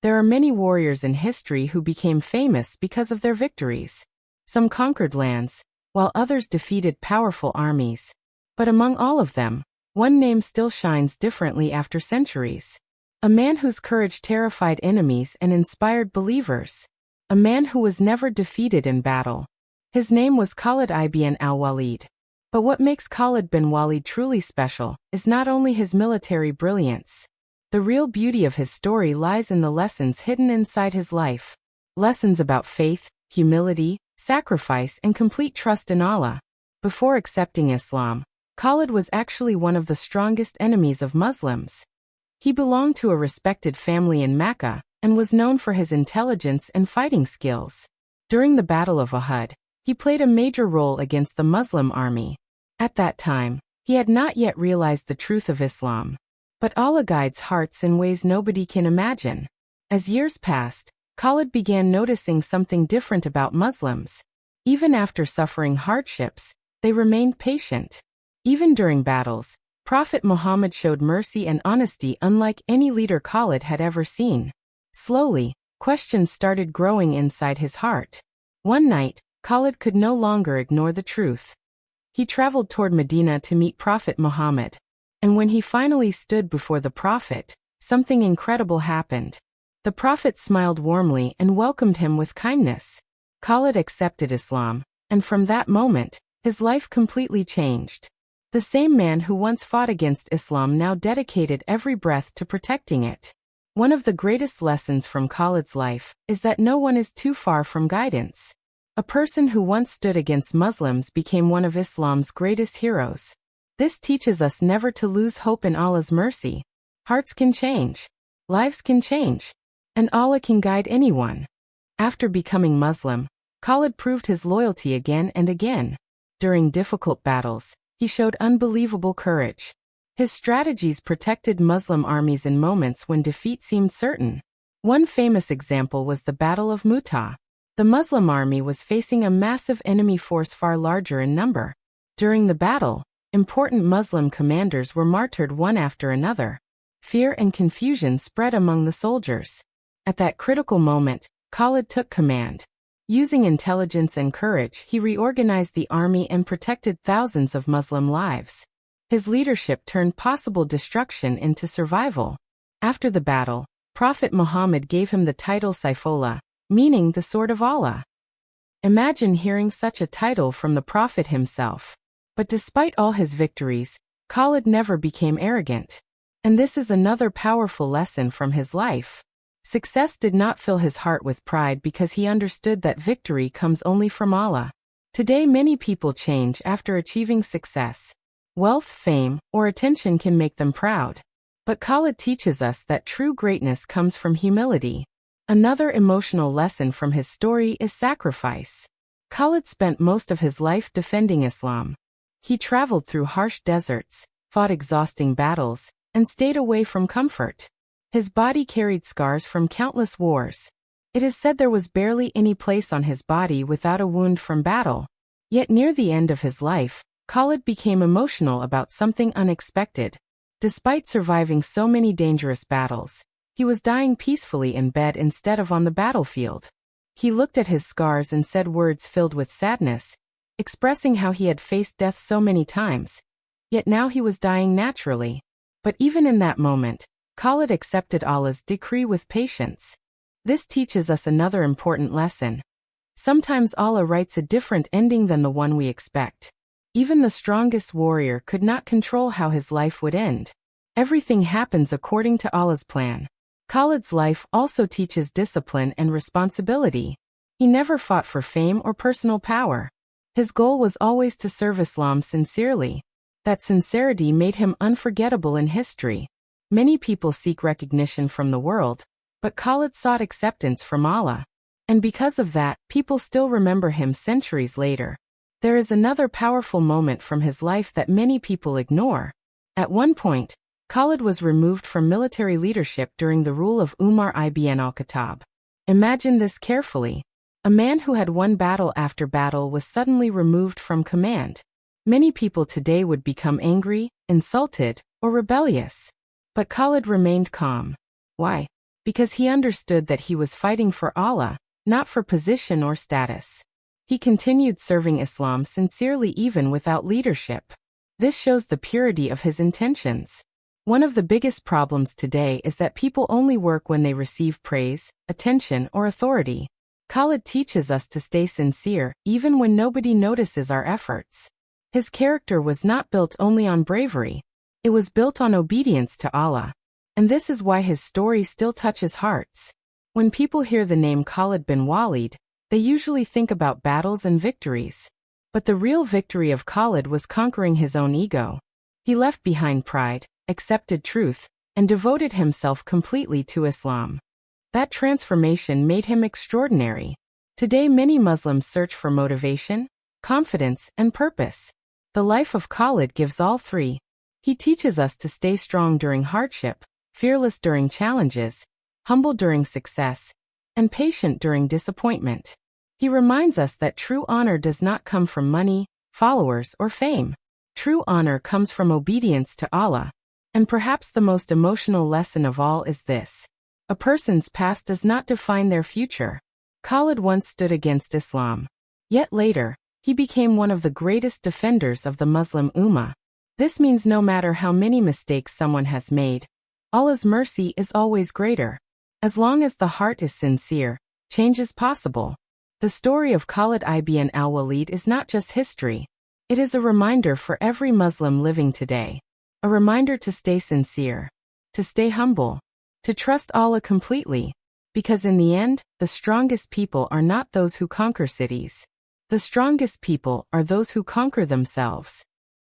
There are many warriors in history who became famous because of their victories. Some conquered lands, while others defeated powerful armies. But among all of them, one name still shines differently after centuries. A man whose courage terrified enemies and inspired believers. A man who was never defeated in battle. His name was Khalid ibn al-Walid. But what makes Khalid bin Waleed truly special is not only his military brilliance. The real beauty of his story lies in the lessons hidden inside his life. Lessons about faith, humility, sacrifice, and complete trust in Allah. Before accepting Islam, Khalid was actually one of the strongest enemies of Muslims. He belonged to a respected family in Mecca and was known for his intelligence and fighting skills. During the Battle of Uhud, he played a major role against the Muslim army. At that time, he had not yet realized the truth of Islam. But Allah guides hearts in ways nobody can imagine. As years passed, Khalid began noticing something different about Muslims. Even after suffering hardships, they remained patient. Even during battles, Prophet Muhammad showed mercy and honesty unlike any leader Khalid had ever seen. Slowly, questions started growing inside his heart. One night, Khalid could no longer ignore the truth. He traveled toward Medina to meet Prophet Muhammad. And when he finally stood before the Prophet, something incredible happened. The Prophet smiled warmly and welcomed him with kindness. Khalid accepted Islam, and from that moment, his life completely changed. The same man who once fought against Islam now dedicated every breath to protecting it. One of the greatest lessons from Khalid's life is that no one is too far from guidance. A person who once stood against Muslims became one of Islam's greatest heroes. This teaches us never to lose hope in Allah's mercy. Hearts can change. Lives can change. And Allah can guide anyone. After becoming Muslim, Khalid proved his loyalty again and again. During difficult battles, he showed unbelievable courage. His strategies protected Muslim armies in moments when defeat seemed certain. One famous example was the Battle of Mu'tah. The Muslim army was facing a massive enemy force far larger in number. During the battle, important Muslim commanders were martyred one after another. Fear and confusion spread among the soldiers. At that critical moment, Khalid took command. Using intelligence and courage, he reorganized the army and protected thousands of Muslim lives. His leadership turned possible destruction into survival. After the battle, Prophet Muhammad gave him the title Saifullah, meaning the sword of Allah. Imagine hearing such a title from the Prophet himself. But despite all his victories, Khalid never became arrogant. And this is another powerful lesson from his life. Success did not fill his heart with pride because he understood that victory comes only from Allah. Today many people change after achieving success. Wealth, fame, or attention can make them proud. But Khalid teaches us that true greatness comes from humility. Another emotional lesson from his story is sacrifice. Khalid spent most of his life defending Islam. He traveled through harsh deserts, fought exhausting battles, and stayed away from comfort. His body carried scars from countless wars. It is said there was barely any place on his body without a wound from battle. Yet near the end of his life, Khalid became emotional about something unexpected. Despite surviving so many dangerous battles, he was dying peacefully in bed instead of on the battlefield. He looked at his scars and said words filled with sadness, expressing how he had faced death so many times. Yet now he was dying naturally. But even in that moment, Khalid accepted Allah's decree with patience. This teaches us another important lesson. Sometimes Allah writes a different ending than the one we expect. Even the strongest warrior could not control how his life would end. Everything happens according to Allah's plan. Khalid's life also teaches discipline and responsibility. He never fought for fame or personal power. His goal was always to serve Islam sincerely. That sincerity made him unforgettable in history. Many people seek recognition from the world, but Khalid sought acceptance from Allah. And because of that, people still remember him centuries later. There is another powerful moment from his life that many people ignore. At one point, Khalid was removed from military leadership during the rule of Umar ibn al-Khattab. Imagine this carefully. A man who had won battle after battle was suddenly removed from command. Many people today would become angry, insulted, or rebellious. But Khalid remained calm. Why? because he understood that he was fighting for Allah, not for position or status. He continued serving Islam sincerely even without leadership. This shows the purity of his intentions. One of the biggest problems today is that people only work when they receive praise, attention, or authority. Khalid teaches us to stay sincere, even when nobody notices our efforts. His character was not built only on bravery. It was built on obedience to Allah. And this is why his story still touches hearts. When people hear the name Khalid bin Waleed, they usually think about battles and victories. But the real victory of Khalid was conquering his own ego. He left behind pride, accepted truth, and devoted himself completely to Islam. That transformation made him extraordinary. Today many Muslims search for motivation, confidence, and purpose. The life of Khalid gives all three. He teaches us to stay strong during hardship, fearless during challenges, humble during success, and patient during disappointment. He reminds us that true honor does not come from money, followers, or fame. True honor comes from obedience to Allah. And perhaps the most emotional lesson of all is this: a person's past does not define their future. Khalid once stood against Islam. Yet later, he became one of the greatest defenders of the Muslim Ummah. This means no matter how many mistakes someone has made, Allah's mercy is always greater. As long as the heart is sincere, change is possible. The story of Khalid ibn al-Walid is not just history. It is a reminder for every Muslim living today. A reminder to stay sincere, to stay humble, to trust Allah completely. Because in the end, the strongest people are not those who conquer cities. The strongest people are those who conquer themselves.